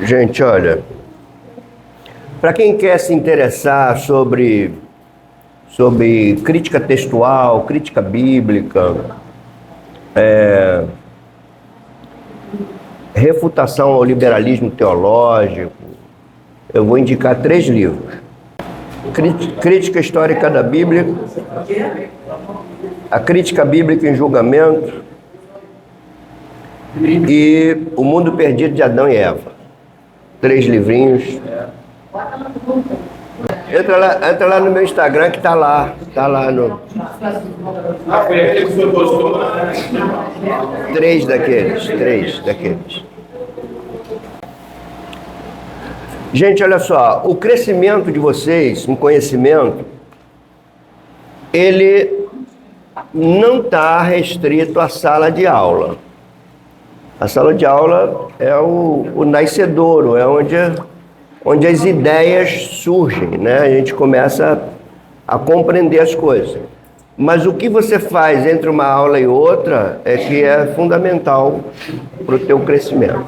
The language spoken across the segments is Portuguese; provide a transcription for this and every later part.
Gente, olha, para quem quer se interessar sobre crítica textual, crítica bíblica, refutação ao liberalismo teológico, eu vou indicar 3 livros. Crítica Histórica da Bíblia, A Crítica Bíblica em Julgamento e O Mundo Perdido de Adão e Eva. 3 livrinhos. Entra lá no meu Instagram que tá lá no... Três daqueles. Gente, olha só, o crescimento de vocês em conhecimento, ele não está restrito à sala de aula. A sala de aula é o nascedouro, é onde as ideias surgem, né? A gente começa a compreender as coisas. Mas o que você faz entre uma aula e outra é que é fundamental para o teu crescimento.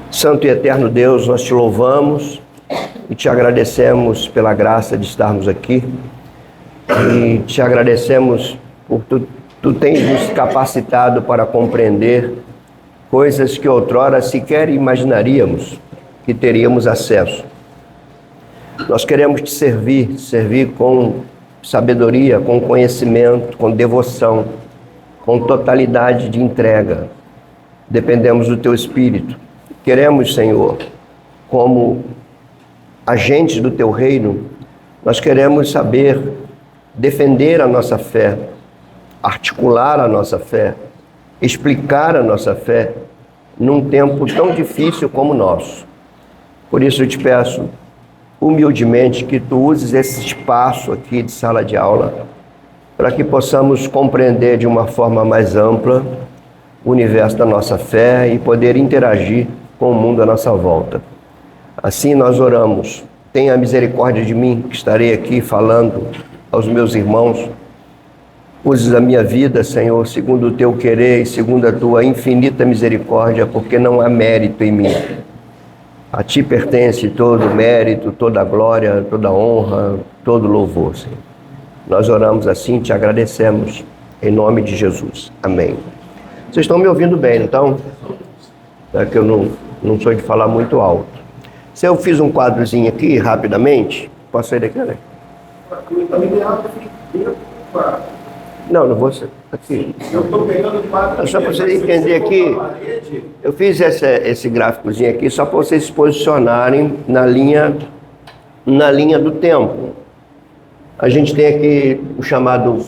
Santo e eterno Deus, nós te louvamos e te agradecemos pela graça de estarmos aqui. E te agradecemos por tu tens nos capacitado para compreender coisas que outrora sequer imaginaríamos que teríamos acesso. Nós queremos te servir com sabedoria, com conhecimento, com devoção, com totalidade de entrega. Dependemos do teu Espírito. Queremos, Senhor, como agentes do teu reino, nós queremos saber defender a nossa fé, articular a nossa fé, explicar a nossa fé num tempo tão difícil como o nosso. Por isso eu te peço, humildemente, que tu uses esse espaço aqui de sala de aula para que possamos compreender de uma forma mais ampla o universo da nossa fé e poder interagir com o mundo à nossa volta. Assim nós oramos. Tenha misericórdia de mim, que estarei aqui falando aos meus irmãos. Uses a minha vida, Senhor, segundo o teu querer e segundo a tua infinita misericórdia, porque não há mérito em mim. A ti pertence todo o mérito, toda a glória, toda a honra, todo o louvor, Senhor. Nós oramos assim, te agradecemos, em nome de Jesus. Amém. Vocês estão me ouvindo bem, então? É que eu não sou de falar muito alto. Se eu fiz um quadrozinho aqui, rapidamente, posso sair daqui, né? Não vou ser aqui. Eu estou pegando o quadro. Só para vocês entenderem aqui, eu fiz esse gráficozinho aqui só para vocês se posicionarem na linha do tempo. A gente tem aqui o chamado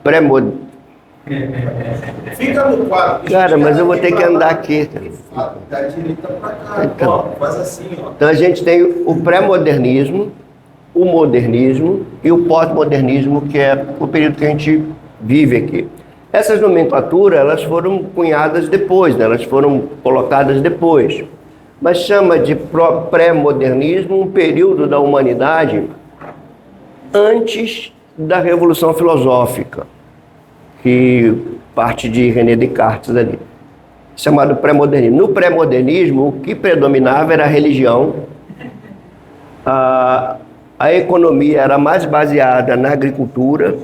pré-modernismo. Fica no quadro. Cara, mas eu vou ter que andar aqui. Da direita para cá. Então, faz assim, ó. Então a gente tem o pré-modernismo, o modernismo e o pós-modernismo, que é o período que a gente vive aqui. Essas nomenclaturas, elas foram cunhadas depois, né? Elas foram colocadas depois. Mas chama de pré-modernismo um período da humanidade antes da Revolução Filosófica, que parte de René Descartes ali, chamado pré-modernismo. No pré-modernismo, o que predominava era a religião, a economia era mais baseada na agricultura.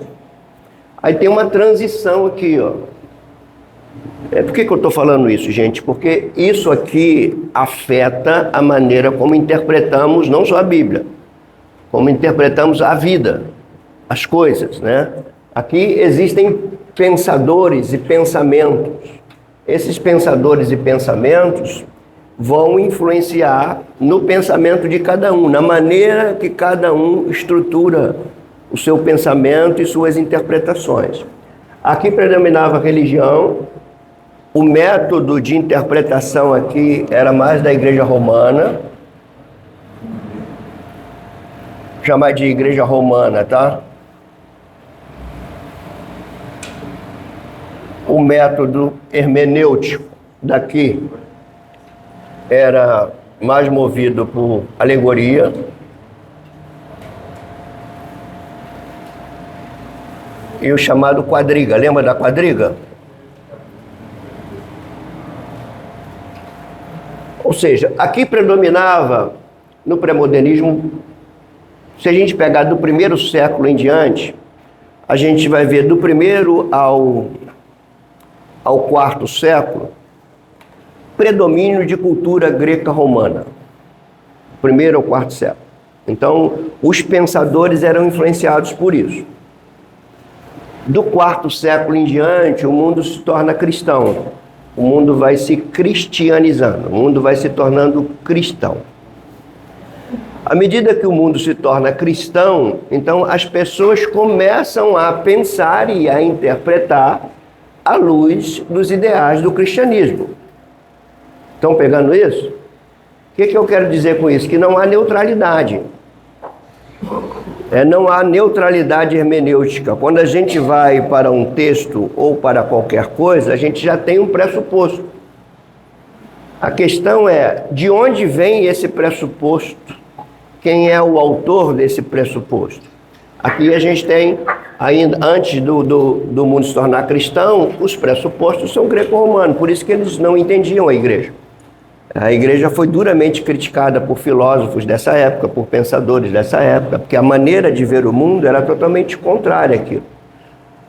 Aí tem uma transição aqui, ó. Por que eu estou falando isso, gente? Porque isso aqui afeta a maneira como interpretamos não só a Bíblia, como interpretamos a vida, as coisas, né? Aqui existem pensadores e pensamentos. Esses pensadores e pensamentos vão influenciar no pensamento de cada um, na maneira que cada um estrutura o seu pensamento e suas interpretações. Aqui predominava a religião, o método de interpretação aqui era mais da Igreja Romana, chamar de Igreja Romana, tá? O método hermenêutico daqui era mais movido por alegoria. E o chamado quadriga, lembra da quadriga? Ou seja, aqui predominava no pré-modernismo, se a gente pegar do primeiro século em diante, a gente vai ver do primeiro ao quarto século, predomínio de cultura greca-romana. Primeiro ao quarto século. Então, os pensadores eram influenciados por isso. Do quarto século em diante, o mundo se torna cristão. O mundo vai se cristianizando, o mundo vai se tornando cristão. À medida que o mundo se torna cristão, então as pessoas começam a pensar e a interpretar à luz dos ideais do cristianismo. Estão pegando isso? O que eu quero dizer com isso? Que não há neutralidade. Não há neutralidade hermenêutica. Quando a gente vai para um texto ou para qualquer coisa, a gente já tem um pressuposto. A questão é, de onde vem esse pressuposto? Quem é o autor desse pressuposto? Aqui a gente tem, ainda antes do mundo se tornar cristão, os pressupostos são greco-romanos, por isso que eles não entendiam a igreja. A igreja foi duramente criticada por filósofos dessa época, por pensadores dessa época, porque a maneira de ver o mundo era totalmente contrária àquilo.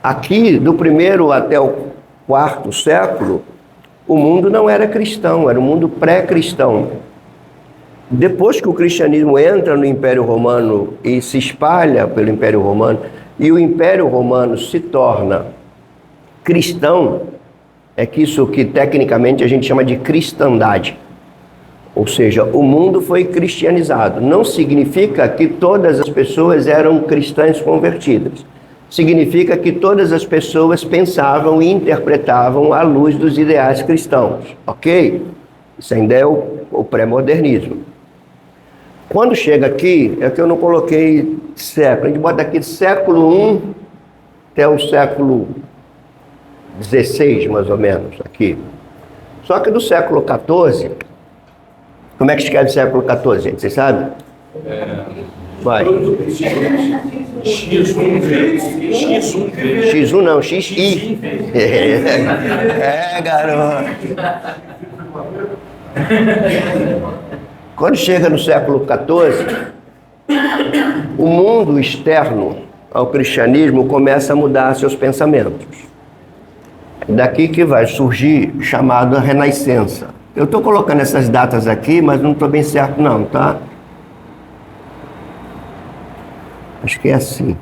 Aqui, do primeiro até o quarto século, o mundo não era cristão, era um mundo pré-cristão. Depois que o cristianismo entra no Império Romano e se espalha pelo Império Romano, e o Império Romano se torna cristão, é que isso que tecnicamente a gente chama de cristandade. Ou seja, o mundo foi cristianizado. Não significa que todas as pessoas eram cristãs convertidas. Significa que todas as pessoas pensavam e interpretavam à luz dos ideais cristãos. Ok? Isso ainda é o pré-modernismo. Quando chega aqui, é que eu não coloquei século. A gente bota aqui século I até o século XVI, mais ou menos, aqui. Só que do século XIV... Como é que escreve século XIV, gente? Vocês sabem? Vai. X1 não, XI. Garoto. Quando chega no século XIV, o mundo externo ao cristianismo começa a mudar seus pensamentos. Daqui que vai surgir chamada Renascença. Eu estou colocando essas datas aqui, mas não estou bem certo não, tá? Acho que é assim.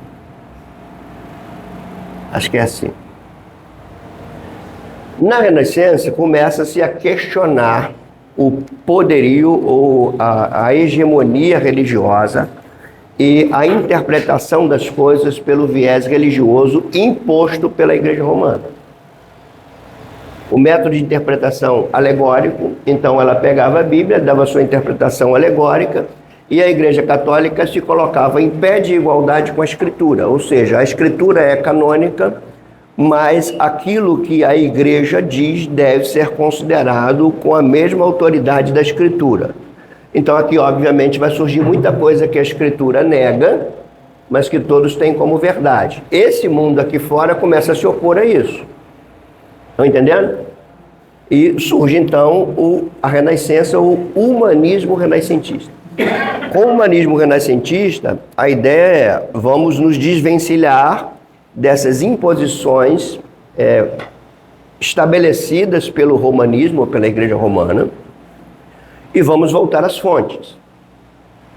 Na Renascença, começa-se a questionar o poderio ou a hegemonia religiosa e a interpretação das coisas pelo viés religioso imposto pela Igreja Romana. O método de interpretação alegórico, então ela pegava a Bíblia, dava sua interpretação alegórica, e a Igreja Católica se colocava em pé de igualdade com a Escritura, ou seja, a Escritura é canônica, mas aquilo que a Igreja diz deve ser considerado com a mesma autoridade da Escritura. Então aqui, obviamente, vai surgir muita coisa que a Escritura nega, mas que todos têm como verdade. Esse mundo aqui fora começa a se opor a isso. Estão entendendo? E surge então a Renascença, o humanismo renascentista. Com o humanismo renascentista, a ideia é: vamos nos desvencilhar dessas imposições estabelecidas pelo romanismo, ou pela Igreja Romana, e vamos voltar às fontes.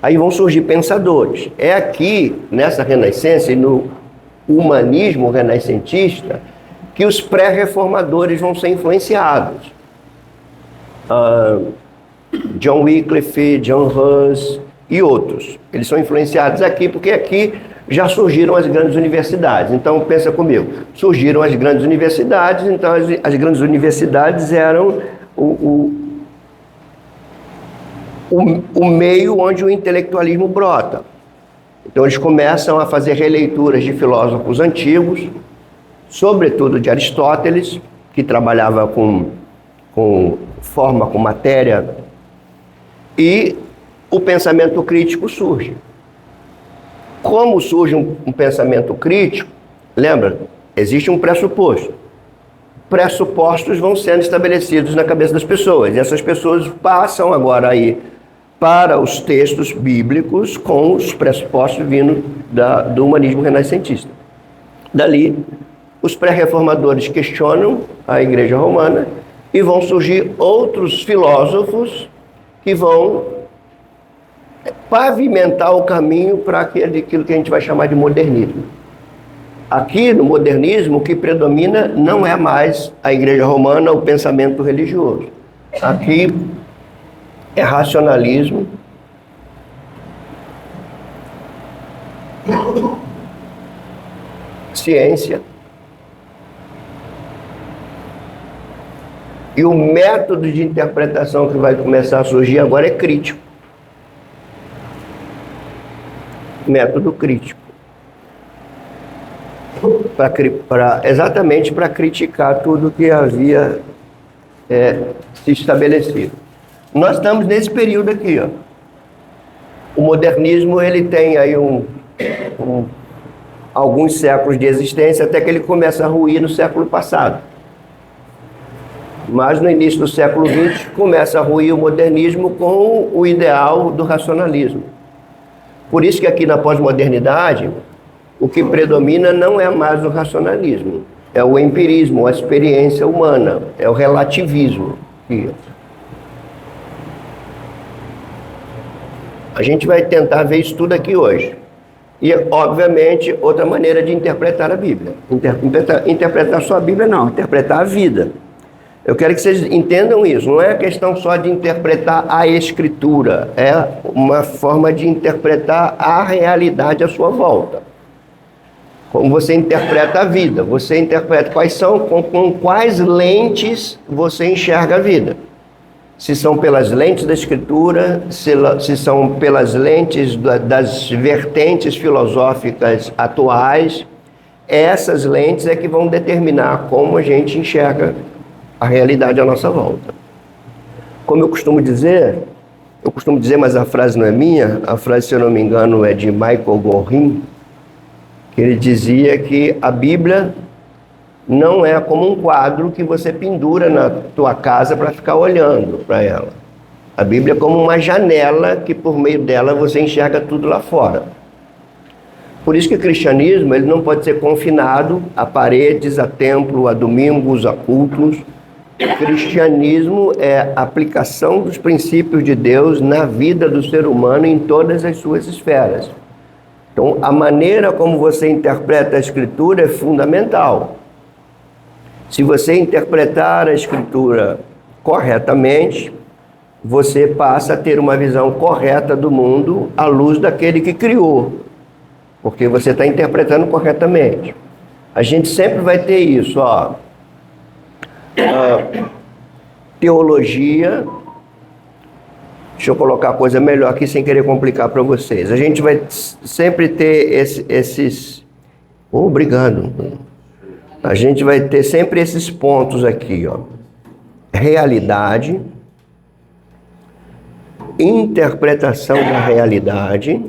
Aí vão surgir pensadores. É aqui, nessa Renascença e no humanismo renascentista, que os pré-reformadores vão ser influenciados. John Wycliffe, John Hus e outros. Eles são influenciados aqui porque aqui já surgiram as grandes universidades. Então, pensa comigo, surgiram as grandes universidades, então as grandes universidades eram o meio onde o intelectualismo brota. Então, eles começam a fazer releituras de filósofos antigos, sobretudo de Aristóteles, que trabalhava com forma, com matéria, e o pensamento crítico surge. Como surge um pensamento crítico? Lembra? Existe um pressuposto. pressupostos vão sendo estabelecidos na cabeça das pessoas. E essas pessoas passam agora aí para os textos bíblicos com os pressupostos vindo do humanismo renascentista. Dali, os pré-reformadores questionam a Igreja Romana e vão surgir outros filósofos que vão pavimentar o caminho para aquilo que a gente vai chamar de modernismo. Aqui no modernismo, o que predomina não é mais a Igreja Romana, o pensamento religioso. Aqui é racionalismo, ciência, e o método de interpretação que vai começar a surgir agora é crítico. Método crítico. Exatamente para criticar tudo que havia se estabelecido. Nós estamos nesse período aqui, ó. O modernismo, ele tem aí alguns séculos de existência, até que ele começa a ruir no século passado. Mas no início do século XX começa a ruir o modernismo com o ideal do racionalismo. Por isso que aqui na pós-modernidade, o que predomina não é mais o racionalismo, é o empirismo, a experiência humana, é o relativismo. A gente vai tentar ver isso tudo aqui hoje. E, obviamente, outra maneira de interpretar a Bíblia. Interpretar só a Bíblia, não, interpretar a vida. Eu quero que vocês entendam isso. Não é questão só de interpretar a Escritura. É uma forma de interpretar a realidade à sua volta. Como você interpreta a vida. Você interpreta com quais lentes você enxerga a vida. Se são pelas lentes da Escritura, se são pelas lentes das vertentes filosóficas atuais. Essas lentes é que vão determinar como a gente enxerga a realidade à nossa volta. Como eu costumo dizer, mas a frase não é minha, a frase, se eu não me engano, é de Michael Gorin, que ele dizia que a Bíblia não é como um quadro que você pendura na tua casa para ficar olhando para ela. A Bíblia é como uma janela que por meio dela você enxerga tudo lá fora. Por isso que o cristianismo ele não pode ser confinado a paredes, a templo, a domingos, a cultos. O cristianismo é a aplicação dos princípios de Deus na vida do ser humano em todas as suas esferas. Então, a maneira como você interpreta a Escritura é fundamental. Se você interpretar a Escritura corretamente, você passa a ter uma visão correta do mundo à luz daquele que criou, porque você está interpretando corretamente. A gente sempre vai ter isso, ó. Teologia, deixa eu colocar a coisa melhor aqui sem querer complicar para vocês. A gente vai sempre ter esses... Obrigado. A gente vai ter sempre esses pontos aqui, ó. Realidade, interpretação da realidade,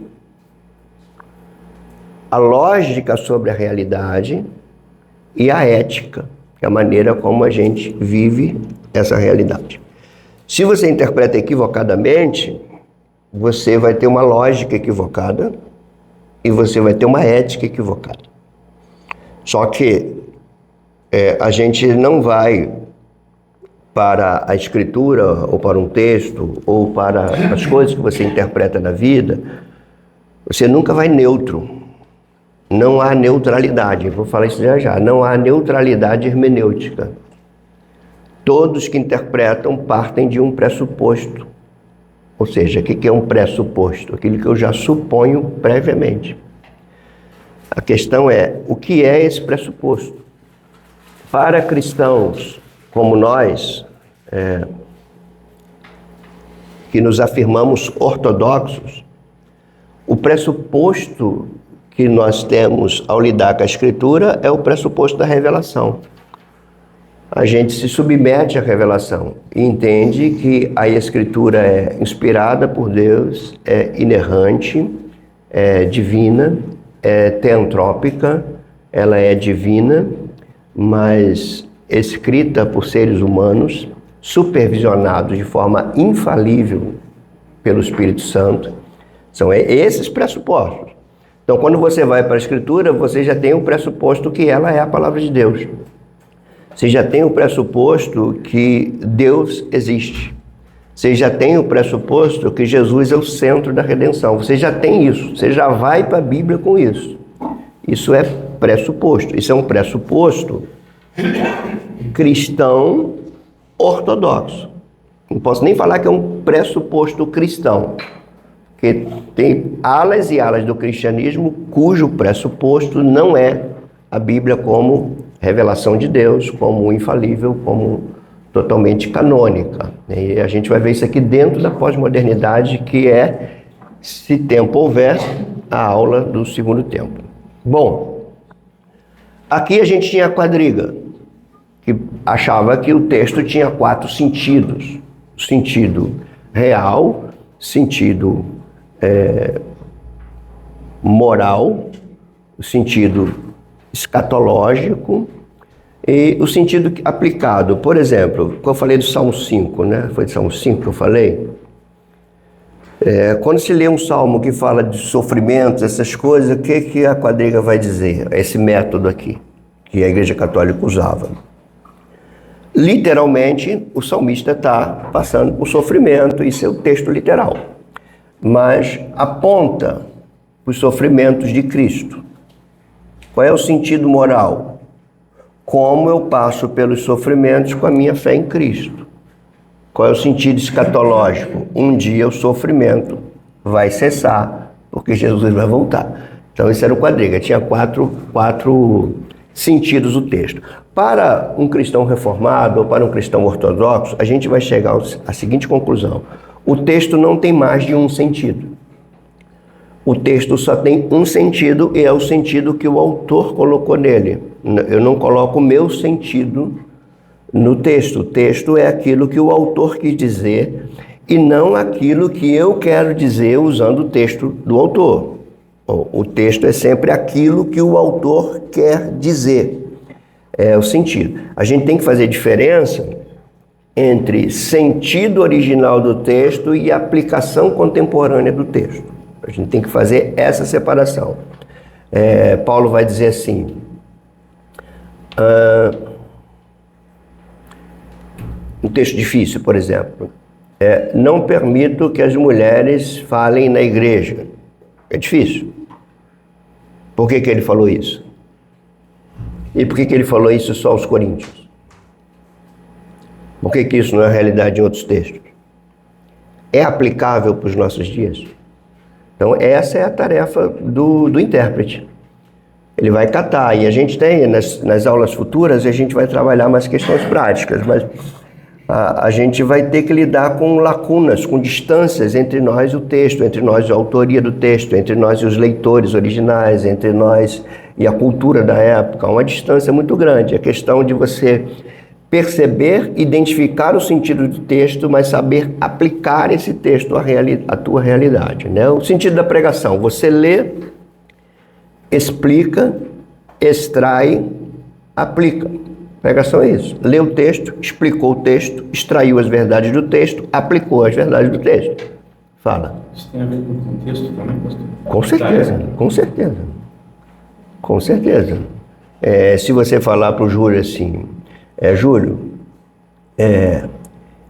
a lógica sobre a realidade e a ética, que é a maneira como a gente vive essa realidade. Se você interpreta equivocadamente, você vai ter uma lógica equivocada e você vai ter uma ética equivocada. Só que a gente não vai para a Escritura ou para um texto ou para as coisas que você interpreta na vida, você nunca vai neutro. Não há neutralidade, vou falar isso já. Não há neutralidade hermenêutica. Todos que interpretam partem de um pressuposto. Ou seja, o que é um pressuposto? Aquilo que eu já suponho previamente. A questão é, o que é esse pressuposto? Para cristãos como nós, que nos afirmamos ortodoxos, o pressuposto que nós temos ao lidar com a Escritura é o pressuposto da revelação. A gente se submete à revelação e entende que a Escritura é inspirada por Deus, é inerrante, é divina, é teantrópica, ela é divina, mas escrita por seres humanos, supervisionados de forma infalível pelo Espírito Santo. São esses pressupostos. Então, quando você vai para a Escritura, você já tem o pressuposto que ela é a palavra de Deus. Você já tem o pressuposto que Deus existe. Você já tem o pressuposto que Jesus é o centro da redenção. Você já tem isso. Você já vai para a Bíblia com isso. Isso é pressuposto. Isso é um pressuposto cristão ortodoxo. Não posso nem falar que é um pressuposto cristão. Porque tem alas e alas do cristianismo cujo pressuposto não é a Bíblia como revelação de Deus, como infalível, como totalmente canônica. E a gente vai ver isso aqui dentro da pós-modernidade, que é, se tempo houver, a aula do segundo tempo. Bom, aqui a gente tinha a quadriga, que achava que o texto tinha 4 sentidos. O sentido real, sentido moral, o sentido escatológico e o sentido aplicado. Por exemplo, quando eu falei do Salmo 5, né? Foi do Salmo 5 que eu falei. Quando se lê um salmo que fala de sofrimentos, essas coisas, o que a quadriga vai dizer? Esse método aqui, que a Igreja Católica usava. Literalmente, o salmista está passando por sofrimento, isso é o texto literal. Mas aponta os sofrimentos de Cristo. Qual é o sentido moral? Como eu passo pelos sofrimentos com a minha fé em Cristo. Qual é o sentido escatológico? Um dia o sofrimento vai cessar, porque Jesus vai voltar. Então, esse era o quadriga. Tinha quatro sentidos o texto. Para um cristão reformado ou para um cristão ortodoxo, a gente vai chegar à seguinte conclusão. O texto não tem mais de um sentido. O texto só tem um sentido e é o sentido que o autor colocou nele. Eu não coloco o meu sentido no texto. O texto é aquilo que o autor quis dizer e não aquilo que eu quero dizer usando o texto do autor. O texto é sempre aquilo que o autor quer dizer. É o sentido. A gente tem que fazer diferença entre sentido original do texto e aplicação contemporânea do texto. A gente tem que fazer essa separação. Paulo vai dizer assim, um texto difícil, por exemplo, não permito que as mulheres falem na igreja. É difícil. Por que ele falou isso? E por que ele falou isso só aos coríntios? Por que isso não é realidade em outros textos? É aplicável para os nossos dias? Então, essa é a tarefa do intérprete. Ele vai catar, e a gente tem, nas aulas futuras, a gente vai trabalhar mais questões práticas, mas a gente vai ter que lidar com lacunas, com distâncias entre nós e o texto, entre nós e a autoria do texto, entre nós e os leitores originais, entre nós e a cultura da época. Uma distância muito grande. A questão de você perceber, identificar o sentido do texto, mas saber aplicar esse texto à tua realidade, né? O sentido da pregação, você lê, explica, extrai, aplica. Pregação é isso. Leu o texto, explicou o texto, extraiu as verdades do texto, aplicou as verdades do texto. Fala. Isso tem a ver com o contexto também, pastor? Com certeza, com certeza. Com certeza. Se você falar para o Júlio assim, Júlio,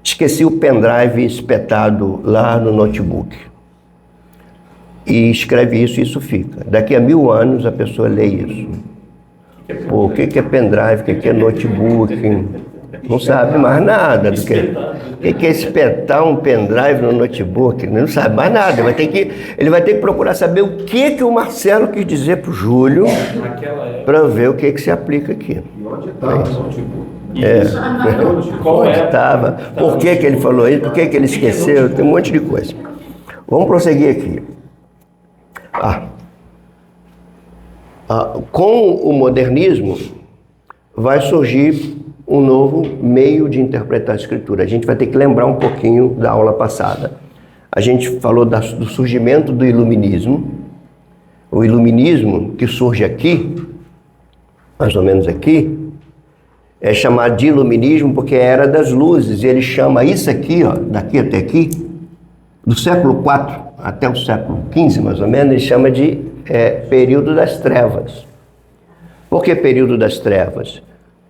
esqueci o pendrive espetado lá no notebook. E escreve isso e isso fica. Daqui a 1000 anos a pessoa lê isso. Pô, o que é pendrive, o que é notebook? Não sabe mais nada do que... O que é espetar um pendrive no notebook? Não sabe mais nada. Ele vai ter que procurar saber o que o Marcelo quis dizer para o Júlio para ver o que se aplica aqui. E onde estava o notebook? Onde estava? Por que ele falou isso? Por que ele esqueceu? Tem um monte de coisa. Vamos prosseguir aqui. Com o modernismo, vai surgir um novo meio de interpretar a Escritura. A gente vai ter que lembrar um pouquinho da aula passada. A gente falou do surgimento do iluminismo. O iluminismo que surge aqui, mais ou menos aqui, É chamado de iluminismo porque é a era das luzes. Ele chama isso aqui, ó, daqui até aqui, do século IV até o século XV, mais ou menos, ele chama de período das trevas. Por que período das trevas?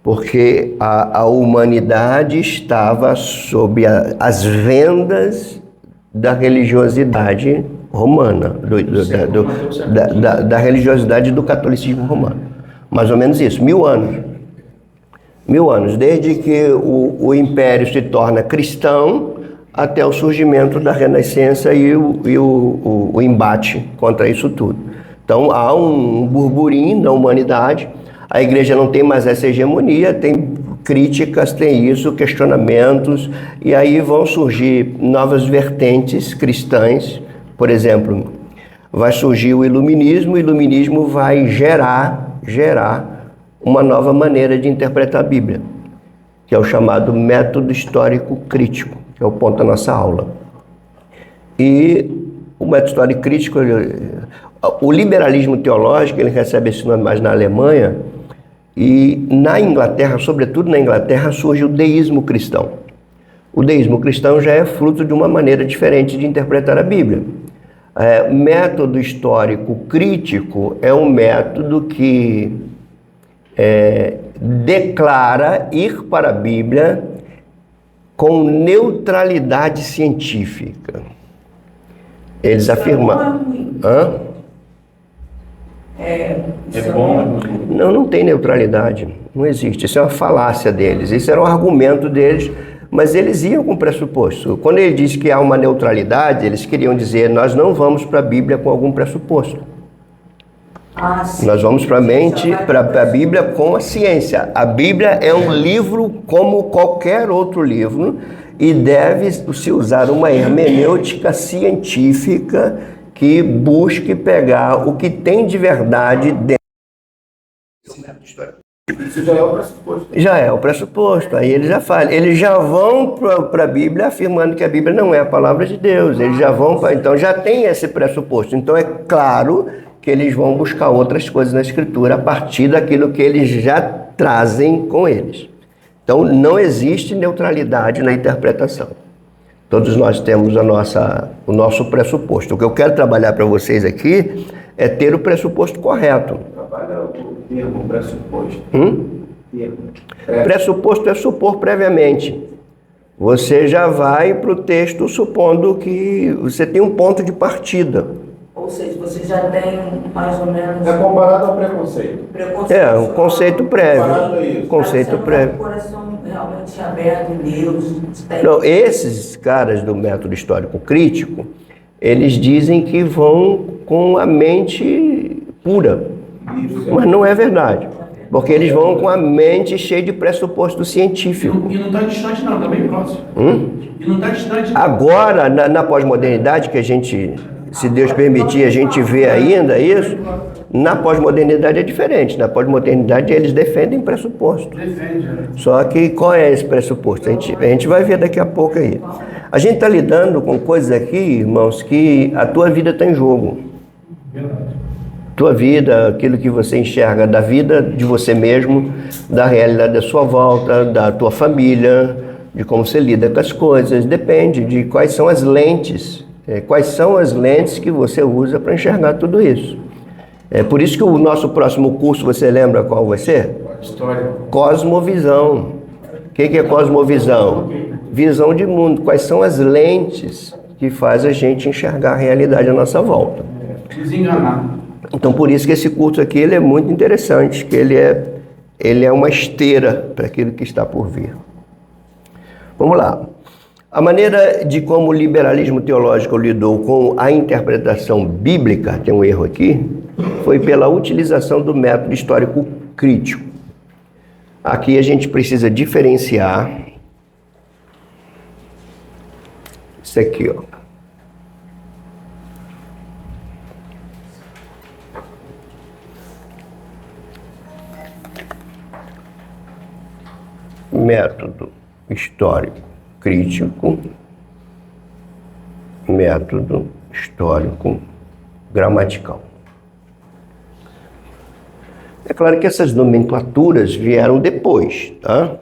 Porque a humanidade estava sob as vendas da religiosidade romana, da religiosidade do catolicismo romano. Mais ou menos isso, 1000 anos. 1000 anos, desde que o império se torna cristão até o surgimento da Renascença e o embate contra isso tudo. Então há um burburinho da humanidade, a igreja não tem mais essa hegemonia, tem críticas, tem isso, questionamentos, e aí vão surgir novas vertentes cristãs. Por exemplo, vai surgir o iluminismo vai gerar uma nova maneira de interpretar a Bíblia, que é o chamado método histórico crítico, que é o ponto da nossa aula. E o método histórico crítico, o liberalismo teológico, ele recebe esse nome mais na Alemanha, e na Inglaterra, sobretudo na Inglaterra, surge o deísmo cristão. O deísmo cristão já é fruto de uma maneira diferente de interpretar a Bíblia. Método histórico crítico é um método que declara ir para a Bíblia com neutralidade científica. Eles afirmam... É bom? Não tem neutralidade. Não existe. Isso é uma falácia deles. Isso era um argumento deles, mas eles iam com pressuposto. Quando ele diz que há uma neutralidade, eles queriam dizer, nós não vamos para a Bíblia com algum pressuposto. Nós vamos para a Bíblia com a ciência. A Bíblia é um livro como qualquer outro livro e deve-se usar uma hermenêutica científica que busque pegar o que tem de verdade dentro do método histórico. Isso já é o pressuposto. Já é o pressuposto. Aí eles já falam. Eles já vão para a Bíblia afirmando que a Bíblia não é a palavra de Deus. Eles já vão para... Então já tem esse pressuposto. Então é claro que eles vão buscar outras coisas na Escritura a partir daquilo que eles já trazem com eles. Então não existe neutralidade na interpretação. Todos nós temos o nosso pressuposto. O que eu quero trabalhar para vocês aqui é ter o pressuposto correto. Trabalha o termo pressuposto. Pressuposto é supor previamente. Você já vai para o texto supondo que você tem um ponto de partida. Ou seja, você já tem mais ou menos... É comparado ao preconceito. Um conceito prévio. Comparado a isso. Conceito prévio. Coração realmente aberto em Deus. Não, esses caras do método histórico crítico, eles dizem que vão com a mente pura. Mas não é verdade. Porque eles vão com a mente cheia de pressuposto científico. E não está distante não, está bem próximo. E não está distante não. Agora, na pós-modernidade, que a gente, se Deus permitir, a gente vê ainda isso, na pós-modernidade é diferente. Na pós-modernidade eles defendem pressuposto. Só que qual é esse pressuposto? A gente vai ver daqui a pouco aí. A gente está lidando com coisas aqui, irmãos, que a tua vida está em jogo. Tua vida, aquilo que você enxerga da vida de você mesmo, da realidade da sua volta, da tua família, de como você lida com as coisas, depende de quais são as lentes. Quais são as lentes que você usa para enxergar tudo isso. É por isso que o nosso próximo curso, você lembra qual vai ser? História. Cosmovisão. O que é cosmovisão? Visão de mundo. Quais são as lentes que faz a gente enxergar a realidade à nossa volta? Desenganar. Então, por isso que esse curso aqui ele é muito interessante, que ele é uma esteira para aquilo que está por vir. Vamos lá. A maneira de como o liberalismo teológico lidou com a interpretação bíblica, tem um erro aqui, foi pela utilização do método histórico crítico. Aqui a gente precisa diferenciar isso aqui, ó. Método histórico crítico, método histórico gramatical. claro que essas nomenclaturas vieram depois, tá?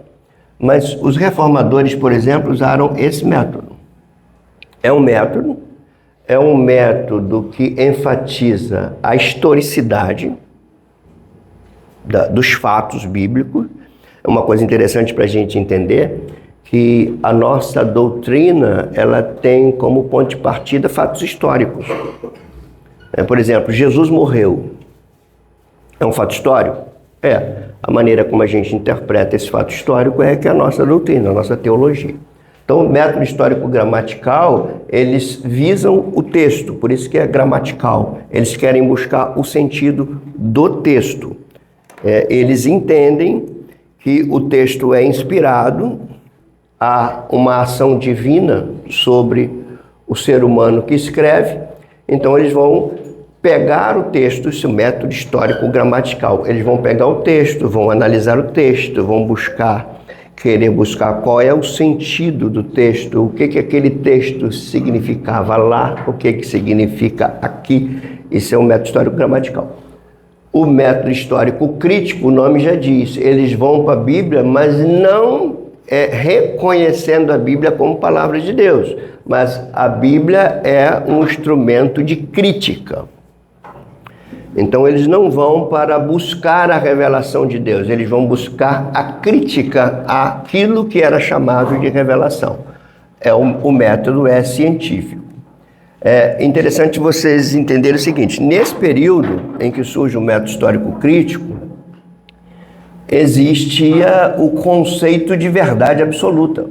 Mas os reformadores, por exemplo, usaram esse método. É um método que enfatiza a historicidade dos fatos bíblicos. É uma coisa interessante para a gente entender que a nossa doutrina, ela tem como ponto de partida fatos históricos. Por exemplo, Jesus morreu. É um fato histórico? É. A maneira como a gente interpreta esse fato histórico é que é a nossa doutrina, a nossa teologia. Então, o método histórico-gramatical, eles visam o texto, por isso que é gramatical. Eles querem buscar o sentido do texto. Eles entendem que o texto é inspirado a uma ação divina sobre o ser humano que escreve. Então, eles vão pegar o texto, esse método histórico-gramatical. Eles vão pegar o texto, vão analisar o texto, vão querer buscar qual é o sentido do texto, o que aquele texto significava lá, o que significa aqui. Isso é um método histórico-gramatical. O método histórico-crítico, o nome já diz, eles vão para a Bíblia, mas não reconhecendo a Bíblia como palavra de Deus, mas a Bíblia é um instrumento de crítica. Então eles não vão para buscar a revelação de Deus, eles vão buscar a crítica àquilo que era chamado de revelação. O método é científico. É interessante vocês entenderem o seguinte: nesse período em que surge o método histórico crítico, existia o conceito de verdade absoluta.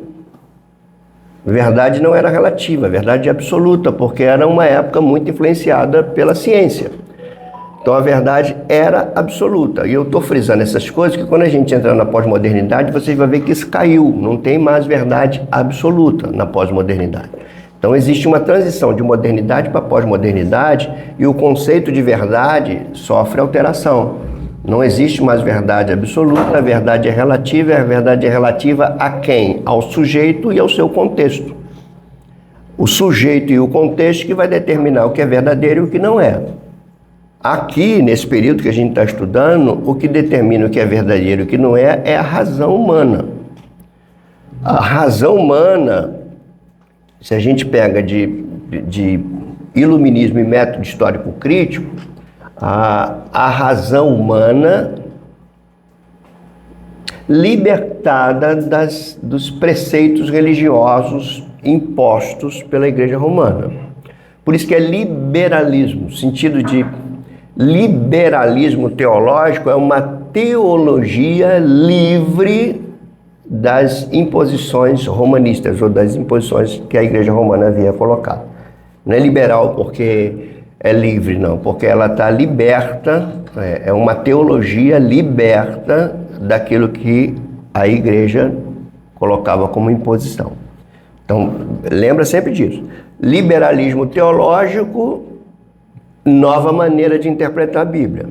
Verdade não era relativa, verdade absoluta, porque era uma época muito influenciada pela ciência. Então a verdade era absoluta. E eu estou frisando essas coisas, que quando a gente entra na pós-modernidade, vocês vão ver que isso caiu. Não tem mais verdade absoluta na pós-modernidade. Então existe uma transição de modernidade para pós-modernidade e o conceito de verdade sofre alteração. Não existe mais verdade absoluta, a verdade é relativa, e a verdade é relativa a quem? Ao sujeito e ao seu contexto. O sujeito e o contexto que vai determinar o que é verdadeiro e o que não é. Aqui, nesse período que a gente está estudando, o que determina o que é verdadeiro e o que não é a razão humana. A razão humana, se a gente pega de iluminismo e método histórico crítico, a razão humana libertada dos preceitos religiosos impostos pela Igreja Romana. Por isso que é liberalismo, sentido de liberalismo teológico é uma teologia livre das imposições romanistas ou das imposições que a Igreja Romana havia colocado. Não é liberal porque é livre, não, porque ela está liberta, é uma teologia liberta daquilo que a Igreja colocava como imposição. Então, lembra sempre disso. Liberalismo teológico, nova maneira de interpretar a Bíblia.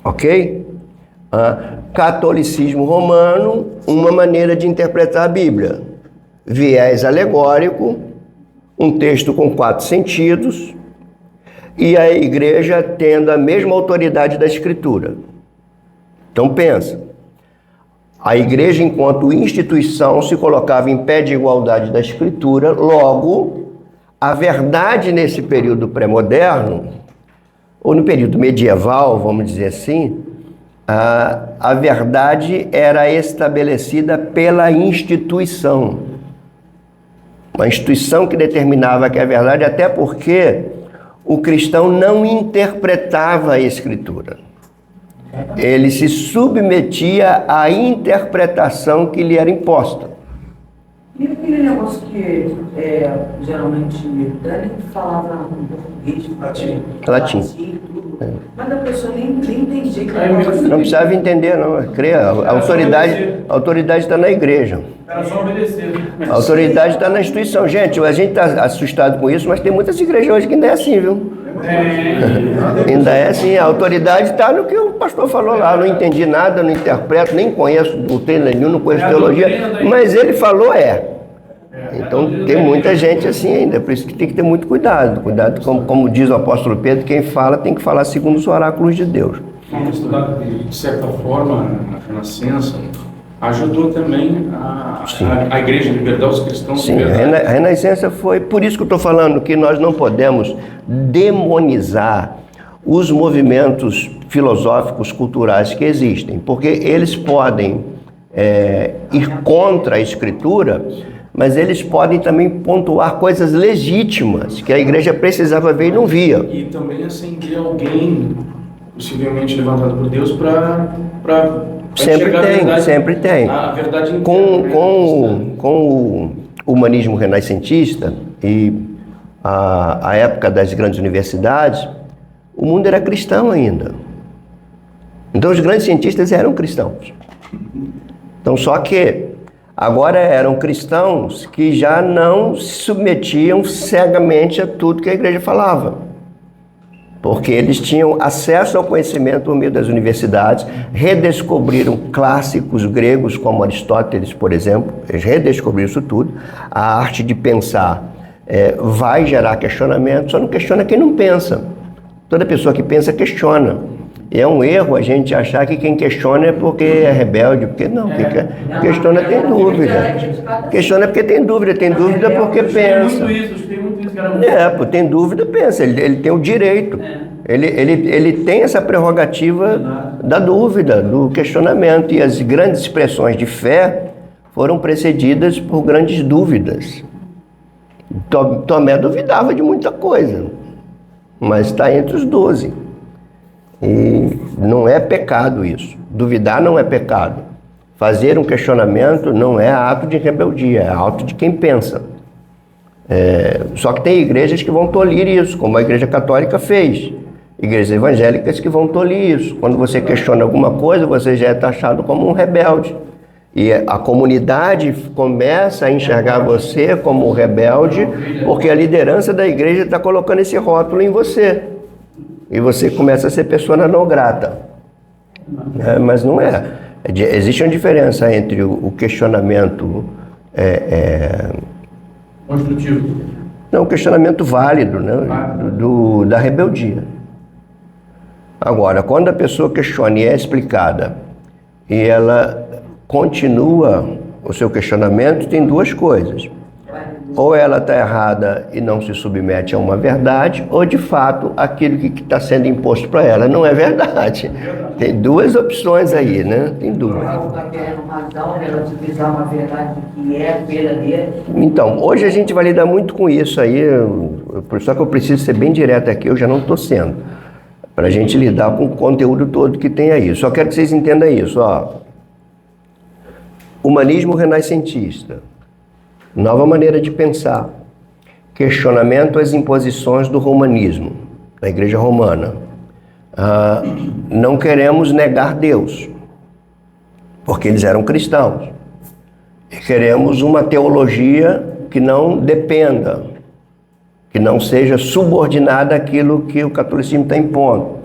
Ok? Catolicismo romano, uma maneira de interpretar a Bíblia. Viés alegórico, um texto com 4 sentidos, e a Igreja tendo a mesma autoridade da Escritura. Então pensa, a Igreja enquanto instituição se colocava em pé de igualdade da Escritura, logo, a verdade nesse período pré-moderno, ou no período medieval, vamos dizer assim, a verdade era estabelecida pela instituição. Uma instituição que determinava que a verdade, até porque o cristão não interpretava a Escritura. Ele se submetia à interpretação que lhe era imposta. E aquele negócio que geralmente Dani falava em português, latim tudo, mas a pessoa nem entendia que não precisava entender, não. Crer. A autoridade está na igreja. Era só obedecer. A autoridade está na instituição. Gente, a gente está assustado com isso, mas tem muitas igrejas hoje que ainda é assim, viu? Ainda é assim, a autoridade está no que o pastor falou lá. Não entendi nada, não interpreto, nem conheço doutrina nenhuma, não conheço teologia, mas ele falou Então tem muita gente assim ainda, por isso que tem que ter muito cuidado. Cuidado, como diz o apóstolo Pedro, quem fala tem que falar segundo os oráculos de Deus. Quem estudar de certa forma na Renascença ajudou também a igreja a libertar os cristãos. Sim, a Renascença foi... Por isso que eu estou falando que nós não podemos demonizar os movimentos filosóficos, culturais que existem, porque eles podem ir contra a Escritura, mas eles podem também pontuar coisas legítimas que a igreja precisava ver e não via. E também acender alguém, possivelmente levantado por Deus, para sempre tem. A verdade com o humanismo renascentista e a época das grandes universidades, o mundo era cristão ainda. Então os grandes cientistas eram cristãos. Então só que agora eram cristãos que já não se submetiam cegamente a tudo que a igreja falava. Porque eles tinham acesso ao conhecimento por meio das universidades, redescobriram clássicos gregos como Aristóteles, por exemplo, eles redescobriram isso tudo. A arte de pensar vai gerar questionamento, só não questiona quem não pensa. Toda pessoa que pensa, questiona. E é um erro a gente achar que quem questiona é porque é rebelde, porque não, quem questiona tem dúvida. Questiona porque tem dúvida porque pensa. Tem dúvida, pensa, ele tem o direito. Ele tem essa prerrogativa da dúvida, do questionamento. E as grandes expressões de fé foram precedidas por grandes dúvidas. Tomé duvidava de muita coisa, mas está entre os 12. E não é pecado isso. Duvidar não é pecado. Fazer um questionamento não é ato de rebeldia, é ato de quem pensa. Só que tem igrejas que vão tolir isso, como a Igreja Católica fez. Igrejas evangélicas que vão tolir isso. Quando você questiona alguma coisa, você já é taxado como um rebelde. E a comunidade começa a enxergar você como um rebelde, porque a liderança da igreja está colocando esse rótulo em você. E você começa a ser persona não grata. Mas não é. Existe uma diferença entre o questionamento... construtivo. Não, o questionamento válido, né? Da rebeldia. Agora, quando a pessoa questiona e é explicada, e ela continua o seu questionamento, tem duas coisas. Ou ela está errada e não se submete a uma verdade, ou de fato aquilo que está sendo imposto para ela não é verdade. Tem duas opções aí, né? Tem duas. Está querendo razão, relativizar uma verdade que é verdadeira. Então, hoje a gente vai lidar muito com isso aí, só que eu preciso ser bem direto aqui, eu já não estou sendo, para a gente lidar com o conteúdo todo que tem aí. Só quero que vocês entendam isso, ó. Humanismo renascentista. Nova maneira de pensar. Questionamento às imposições do romanismo, da Igreja Romana. Não queremos negar Deus, porque eles eram cristãos. E queremos uma teologia que não dependa, que não seja subordinada àquilo que o catolicismo está impondo.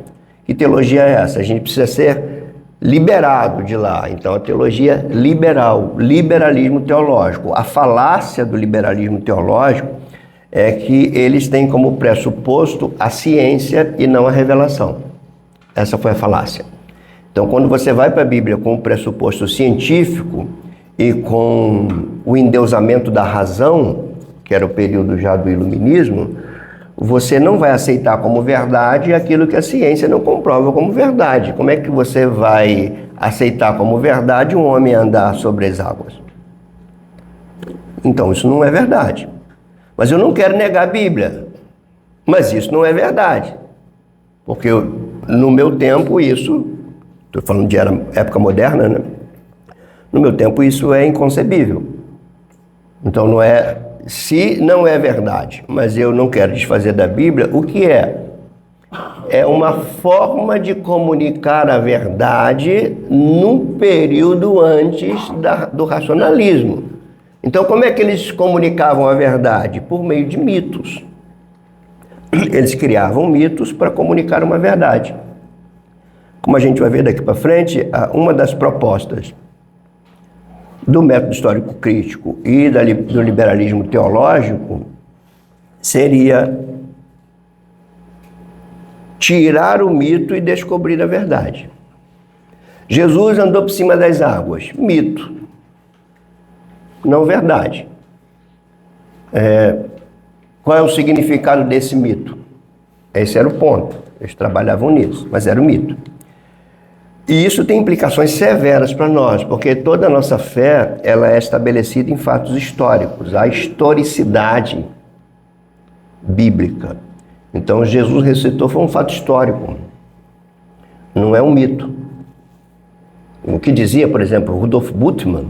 Que teologia é essa? A gente precisa ser liberado de lá. Então, a teologia liberal, liberalismo teológico. A falácia do liberalismo teológico é que eles têm como pressuposto a ciência e não a revelação. Essa foi a falácia. Então, quando você vai para a Bíblia com o pressuposto científico e com o endeusamento da razão, que era o período já do iluminismo, você não vai aceitar como verdade aquilo que a ciência não comprova como verdade. Como é que você vai aceitar como verdade um homem andar sobre as águas? Então, isso não é verdade. Mas eu não quero negar a Bíblia. Mas isso não é verdade. Porque no meu tempo isso, estou falando de época moderna, né? No meu tempo isso é inconcebível. Então não é... Se não é verdade, mas eu não quero desfazer da Bíblia, o que é? É uma forma de comunicar a verdade num período antes do racionalismo. Então, como é que eles comunicavam a verdade? Por meio de mitos. Eles criavam mitos para comunicar uma verdade. Como a gente vai ver daqui para frente, uma das propostas do método histórico crítico e do liberalismo teológico seria tirar o mito e descobrir a verdade. Jesus andou por cima das águas. Mito. Não verdade. Qual é o significado desse mito? Esse era o ponto. Eles trabalhavam nisso, mas era o mito. E isso tem implicações severas para nós, porque toda a nossa fé ela é estabelecida em fatos históricos, a historicidade bíblica. Então, Jesus ressuscitou foi um fato histórico, não é um mito. O que dizia, por exemplo, Rudolf Bultmann,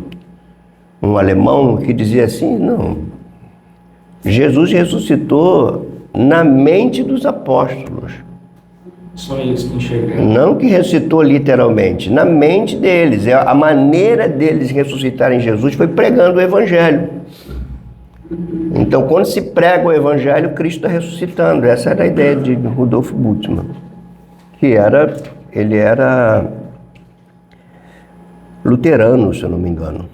um alemão que dizia assim, não, Jesus ressuscitou na mente dos apóstolos. Só eles que enxergaram. Não que ressuscitou literalmente, na mente deles. A maneira deles ressuscitarem Jesus foi pregando o Evangelho. Então, quando se prega o Evangelho, Cristo está ressuscitando. Essa era a ideia de Rudolf Bultmann, ele era luterano, se eu não me engano.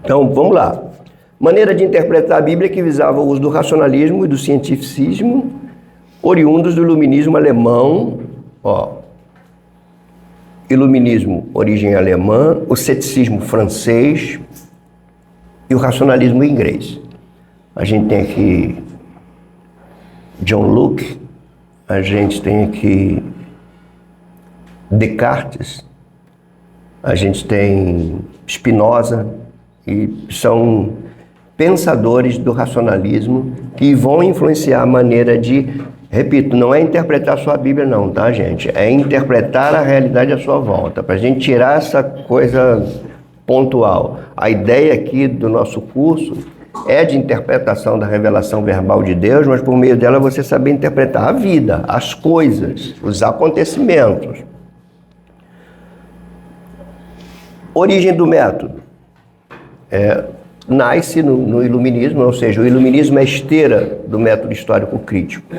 Então, vamos lá. Maneira de interpretar a Bíblia que visava o uso do racionalismo e do cientificismo, oriundos do iluminismo alemão, iluminismo, origem alemã, o ceticismo francês e o racionalismo inglês. A gente tem aqui John Locke, a gente tem aqui Descartes, a gente tem Spinoza, e são pensadores do racionalismo que vão influenciar a maneira de, repito, não é interpretar só a Bíblia não, tá, gente? É interpretar a realidade à sua volta, para a gente tirar essa coisa pontual. A ideia aqui do nosso curso é de interpretação da revelação verbal de Deus, mas por meio dela você saber interpretar a vida, as coisas, os acontecimentos. Origem do método. Nasce no iluminismo, ou seja, o iluminismo é a esteira do método histórico crítico.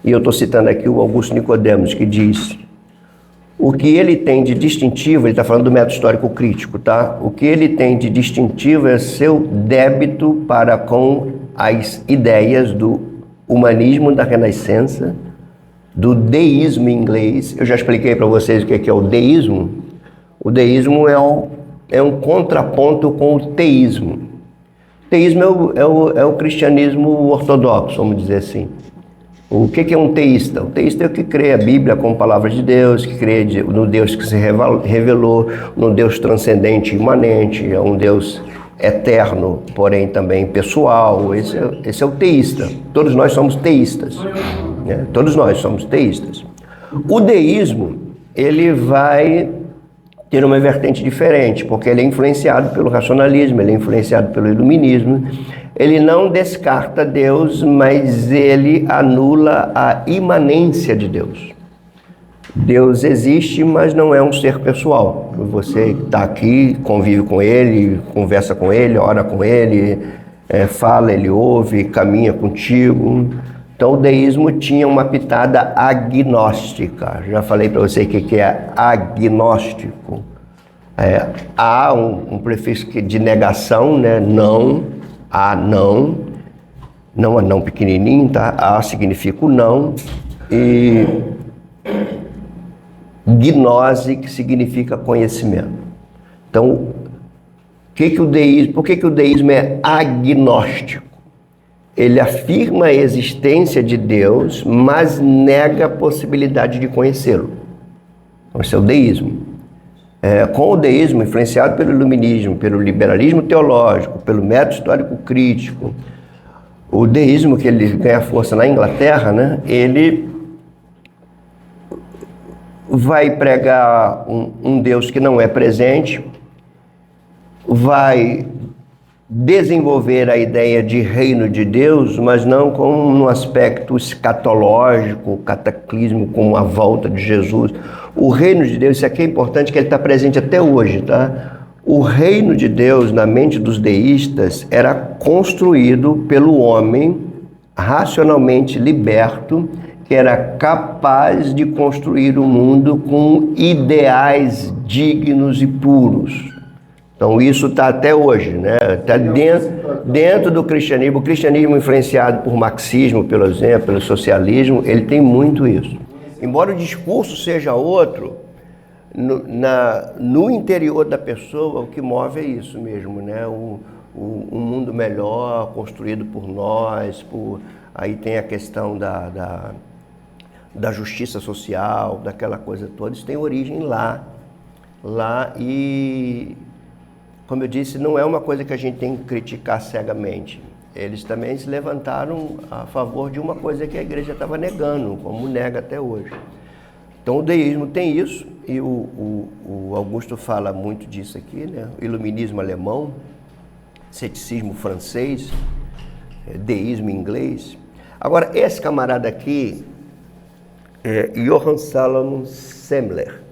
E eu estou citando aqui o Augusto Nicodemos, que diz: o que ele tem de distintivo, ele está falando do método histórico crítico, tá? O que ele tem de distintivo é seu débito para com as ideias do humanismo da Renascença, do deísmo inglês. Eu já expliquei para vocês o que é o deísmo. O deísmo é um contraponto com o teísmo. O teísmo é o cristianismo ortodoxo, vamos dizer assim. O que é um teísta? O teísta é o que crê a Bíblia como palavra de Deus, que crê no Deus que se revelou, no Deus transcendente e imanente, é um Deus eterno, porém também pessoal. Esse é o teísta. Todos nós somos teístas. Né? Todos nós somos teístas. O deísmo, ele vai ter uma vertente diferente, porque ele é influenciado pelo racionalismo, ele é influenciado pelo iluminismo. Ele não descarta Deus, mas ele anula a imanência de Deus. Deus existe, mas não é um ser pessoal. Você está aqui, convive com ele, conversa com ele, ora com ele, fala, ele ouve, caminha contigo. Então o deísmo tinha uma pitada agnóstica. Já falei para você o que é agnóstico. Há um prefixo de negação, né? Não, há não. Não é não pequenininho, tá? A significa o não. E gnose, que significa conhecimento. Então, por que o deísmo é agnóstico? Ele afirma a existência de Deus, mas nega a possibilidade de conhecê-lo. Então, esse é o deísmo. Com o deísmo, influenciado pelo iluminismo, pelo liberalismo teológico, pelo método histórico crítico, o deísmo, que ele ganha força na Inglaterra, né, ele vai pregar um Deus que não é presente, vai desenvolver a ideia de reino de Deus, mas não com um aspecto escatológico, cataclismo, como a volta de Jesus. O reino de Deus, isso aqui é importante, que ele está presente até hoje, tá? O reino de Deus, na mente dos deístas, era construído pelo homem racionalmente liberto, que era capaz de construir o mundo com ideais dignos e puros. Então isso está até hoje, né? Está dentro do cristianismo. O cristianismo influenciado por marxismo, pelo exemplo, pelo socialismo, ele tem muito isso. Embora o discurso seja outro, no interior da pessoa o que move é isso mesmo, né? Um mundo melhor construído por nós, aí tem a questão da justiça social, daquela coisa toda. Isso tem origem lá e, como eu disse, não é uma coisa que a gente tem que criticar cegamente. Eles também se levantaram a favor de uma coisa que a igreja estava negando, como nega até hoje. Então o deísmo tem isso, e o Augusto fala muito disso aqui, né? O iluminismo alemão, ceticismo francês, deísmo inglês. Agora, esse camarada aqui é Johann Salomon Semmler.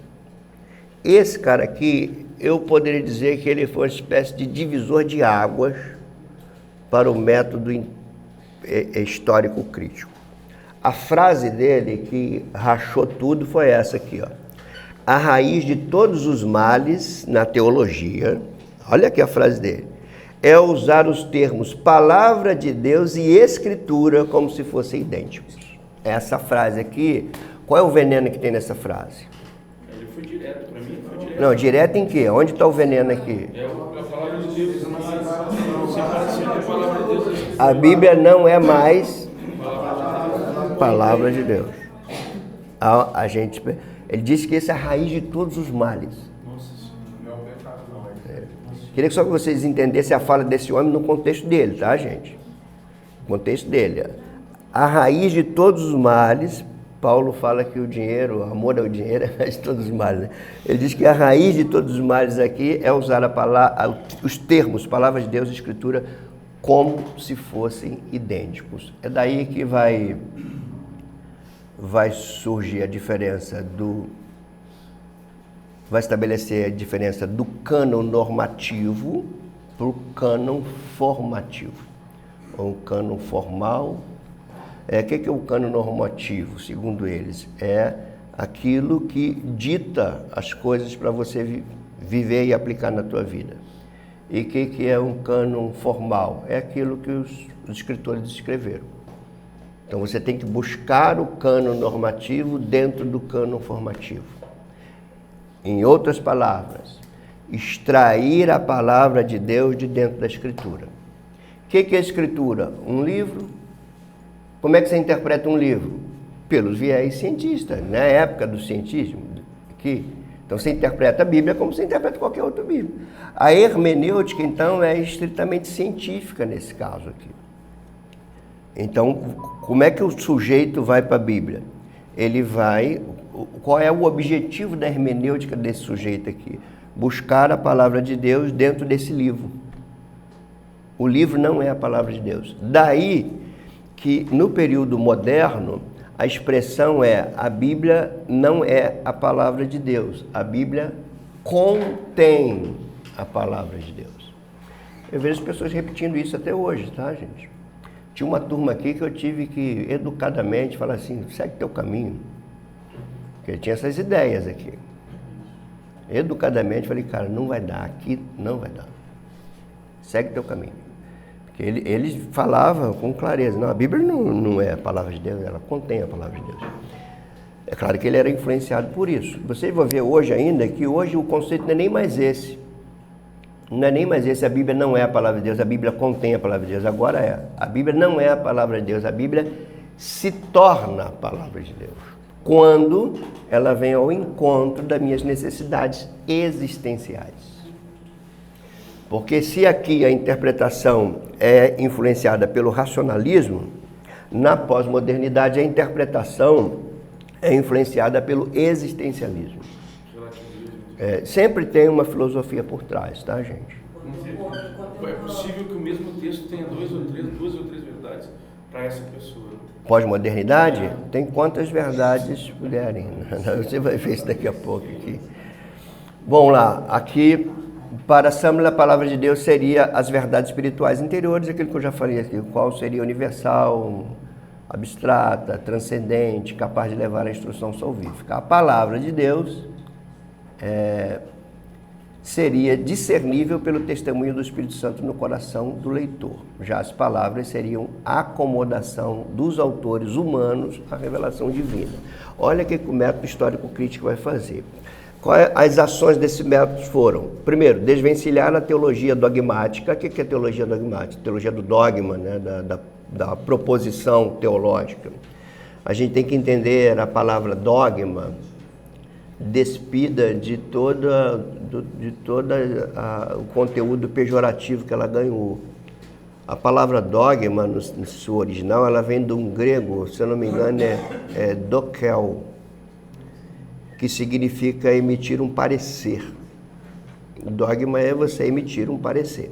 Esse cara aqui, eu poderia dizer que ele foi uma espécie de divisor de águas para o método histórico crítico. A frase dele que rachou tudo foi essa aqui, ó. A raiz de todos os males na teologia, olha aqui a frase dele, é usar os termos palavra de Deus e escritura como se fossem idênticos. Essa frase aqui, qual é o veneno que tem nessa frase? Ele foi direto para mim, foi direto. Não, direto em quê? Onde está o veneno aqui? É a palavra de Deus. A Bíblia não é mais palavra de Deus. Ele disse que essa é a raiz de todos os males. Queria só que vocês entendessem a fala desse homem no contexto dele, tá, gente? No contexto dele. A raiz de todos os males, Paulo fala que o dinheiro, o amor ao dinheiro é a raiz de todos os males, né? Ele diz que a raiz de todos os males aqui é usar os termos, palavras de Deus e Escritura, como se fossem idênticos. É daí que vai surgir a diferença vai estabelecer a diferença do cânon normativo para o cânon formativo. O cânon formal, o que é o cânon normativo, segundo eles? É aquilo que dita as coisas para você viver e aplicar na tua vida. E o que é um cânon formal? É aquilo que os escritores escreveram. Então você tem que buscar o cânon normativo dentro do cânon formativo. Em outras palavras, extrair a palavra de Deus de dentro da Escritura. O que é a Escritura? Um livro. Como é que você interpreta um livro? Pelos viés cientistas, na época do cientismo. Então você interpreta a Bíblia como você interpreta qualquer outra Bíblia. A hermenêutica, então, é estritamente científica nesse caso aqui. Então, como é que o sujeito vai para a Bíblia? Qual é o objetivo da hermenêutica desse sujeito aqui? Buscar a palavra de Deus dentro desse livro. O livro não é a palavra de Deus. Daí que no período moderno, a expressão é: a Bíblia não é a palavra de Deus. A Bíblia contém a palavra de Deus. Eu vejo as pessoas repetindo isso até hoje, tá, gente? Tinha uma turma aqui que eu tive que, educadamente, falar assim: segue teu caminho. Porque tinha essas ideias aqui. Educadamente, falei: cara, não vai dar, aqui não vai dar. Segue teu caminho. Porque eles falavam com clareza: não, a Bíblia não é a palavra de Deus, ela contém a palavra de Deus. É claro que ele era influenciado por isso. Vocês vão ver hoje ainda que hoje o conceito não é nem mais esse. Não é nem mais esse, a Bíblia não é a palavra de Deus, a Bíblia contém a palavra de Deus. Agora é. A Bíblia não é a palavra de Deus, a Bíblia se torna a palavra de Deus. Quando ela vem ao encontro das minhas necessidades existenciais. Porque se aqui a interpretação é influenciada pelo racionalismo, na pós-modernidade a interpretação é influenciada pelo existencialismo. Sempre tem uma filosofia por trás, tá, gente? É possível que o mesmo texto tenha duas ou três verdades para essa pessoa. Pós-modernidade tem quantas verdades puderem. Você vai ver isso daqui a pouco aqui. Vamos lá, aqui para Semmler a palavra de Deus seria as verdades espirituais interiores, aquilo que eu já falei aqui, qual seria universal, abstrata, transcendente, capaz de levar à instrução salvífica. A palavra de Deus seria discernível pelo testemunho do Espírito Santo no coração do leitor. Já as palavras seriam acomodação dos autores humanos à revelação divina. Olha o que o método histórico crítico vai fazer. As ações desse método foram, primeiro, desvencilhar a teologia dogmática. O que é teologia dogmática? Teologia do dogma, né? da proposição teológica. A gente tem que entender a palavra dogma despida de todo o conteúdo pejorativo que ela ganhou. A palavra dogma, no seu original, ela vem de um grego, se eu não me engano, é dokel, que significa emitir um parecer. O dogma é você emitir um parecer.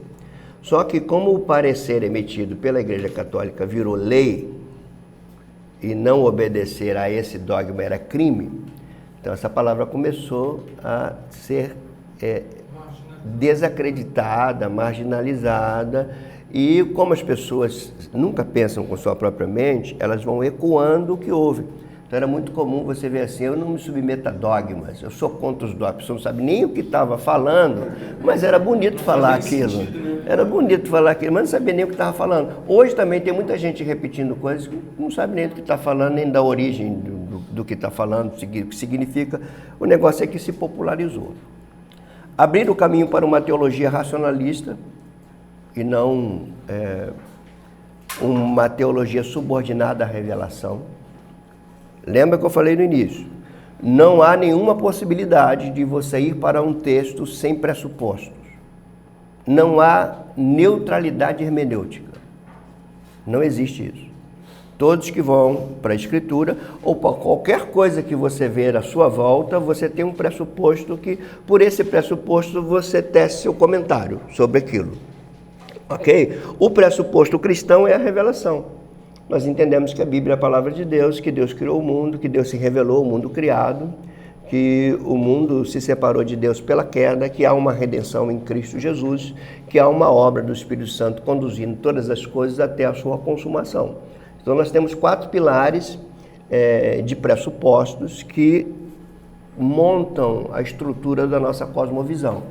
Só que como o parecer emitido pela Igreja Católica virou lei, e não obedecer a esse dogma era crime, então essa palavra começou a ser desacreditada, marginalizada, e como as pessoas nunca pensam com sua própria mente, elas vão ecoando o que houve. Então era muito comum você ver assim, eu não me submeto a dogmas, eu sou contra os dogmas, você não sabe nem o que estava falando, mas era bonito falar aquilo. Era bonito falar aquilo, mas não sabia nem o que estava falando. Hoje também tem muita gente repetindo coisas que não sabe nem do que está falando, nem da origem do que está falando, o que significa. O negócio é que se popularizou. Abrir o caminho para uma teologia racionalista e não uma teologia subordinada à revelação. Lembra que eu falei no início? Não há nenhuma possibilidade de você ir para um texto sem pressupostos. Não há neutralidade hermenêutica. Não existe isso. Todos que vão para a Escritura, ou para qualquer coisa que você ver à sua volta, você tem um pressuposto que, por esse pressuposto, você tece seu comentário sobre aquilo. Ok? O pressuposto cristão é a revelação. Nós entendemos que a Bíblia é a palavra de Deus, que Deus criou o mundo, que Deus se revelou ao mundo criado, que o mundo se separou de Deus pela queda, que há uma redenção em Cristo Jesus, que há uma obra do Espírito Santo conduzindo todas as coisas até a sua consumação. Então nós temos 4 pilares de pressupostos que montam a estrutura da nossa cosmovisão,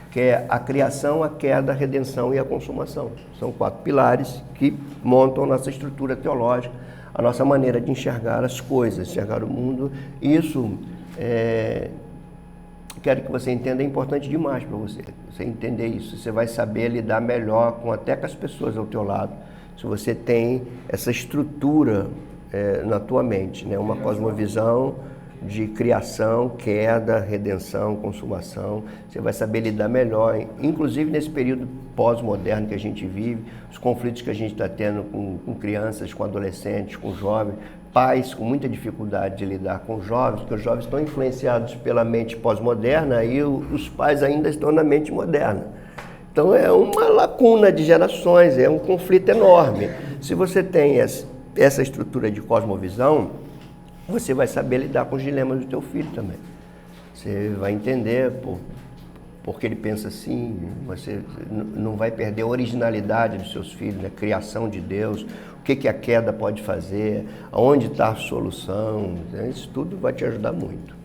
que é a criação, a queda, a redenção e a consumação. São 4 pilares que montam a nossa estrutura teológica, a nossa maneira de enxergar as coisas, enxergar o mundo. Isso, quero que você entenda, é importante demais para você entender isso. Você vai saber lidar melhor até com as pessoas ao teu lado, se você tem essa estrutura na tua mente, né? Uma cosmovisão de criação, queda, redenção, consumação. Você vai saber lidar melhor, inclusive nesse período pós-moderno que a gente vive, os conflitos que a gente está tendo com crianças, com adolescentes, com jovens, pais com muita dificuldade de lidar com os jovens, porque os jovens estão influenciados pela mente pós-moderna e os pais ainda estão na mente moderna. Então é uma lacuna de gerações, é um conflito enorme. Se você tem essa estrutura de cosmovisão, você vai saber lidar com os dilemas do teu filho também. Você vai entender porque ele pensa assim, você não vai perder a originalidade dos seus filhos, né? Criação de Deus, o que a queda pode fazer, aonde está a solução, né? Isso tudo vai te ajudar muito.